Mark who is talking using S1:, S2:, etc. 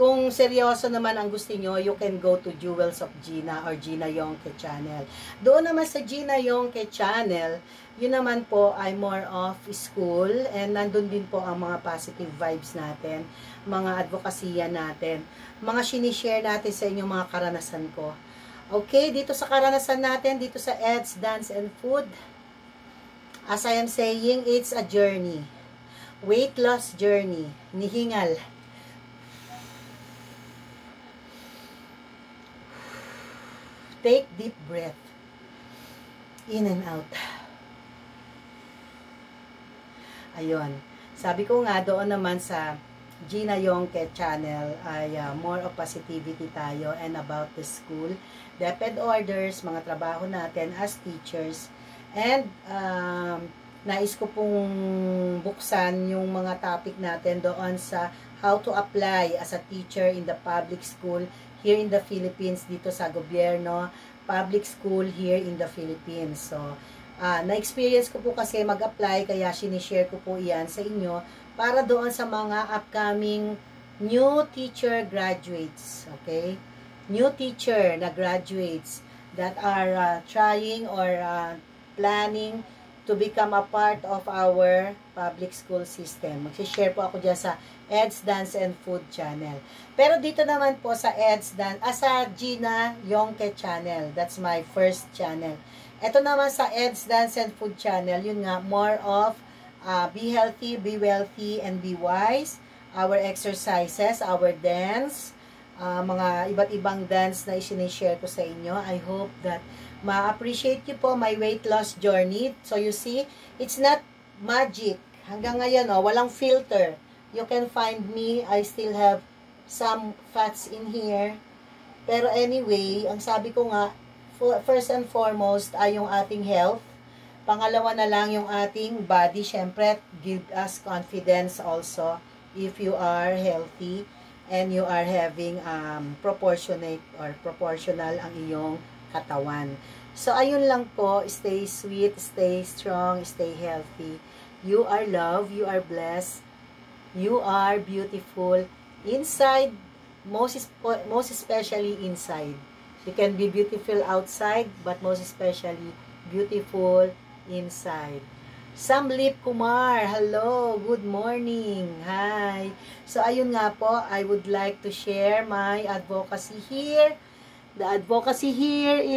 S1: kung seryoso naman ang gusto nyo, you can go to Jewels of Gina or Gina Yongke channel. Doon naman sa Gina Yongke channel, yun naman po ay more of school, and nandun din po ang mga positive vibes natin, mga advokasya natin, mga sinishare natin sa inyong mga karanasan ko. Okay, dito sa karanasan natin, dito sa Eds, Dance, and Food, as I am saying, it's a journey. Weight loss journey. Nihingal. Take deep breath. In and out. Ayun. Sabi ko nga, doon naman sa Gina Yongke channel ay more of positivity tayo and about the school. DepEd orders, mga trabaho natin as teachers. And nais ko pong buksan yung mga topic natin doon sa how to apply as a teacher in the public school here in the Philippines, dito sa gobyerno, public school here in the Philippines. So, na-experience ko po kasi mag-apply, kaya sinishare ko po iyan sa inyo para doon sa mga upcoming new teacher graduates, okay? New teacher na graduates that are trying or planning to become a part of our public school system. Mag-share po ako dyan sa Eds, Dance, and Food channel. Pero dito naman po sa Eds, Dance, sa Gina Yongke channel, that's my first channel. Ito naman sa Eds, Dance, and Food channel, yun nga, more of be healthy, be wealthy, and be wise. Our exercises, our dance, mga iba't ibang dance na isinishare ko sa inyo. I hope that ma-appreciate nyo po my weight loss journey. So you see, it's not magic. Hanggang ngayon, walang filter. You can find me. I still have some fats in here. Pero anyway, ang sabi ko nga, first and foremost ay yung ating health. Pangalawa na lang yung ating body. Syempre, give us confidence also if you are healthy and you are having proportionate or proportional ang iyong katawan. So, ayun lang po. Stay sweet, stay strong, stay healthy. You are loved, you are blessed, you are beautiful inside, most especially inside. You can be beautiful outside, but most especially beautiful inside. Samlip Kumar, hello, good morning, hi. So, ayun nga po, I would like to share my advocacy here. The advocacy here is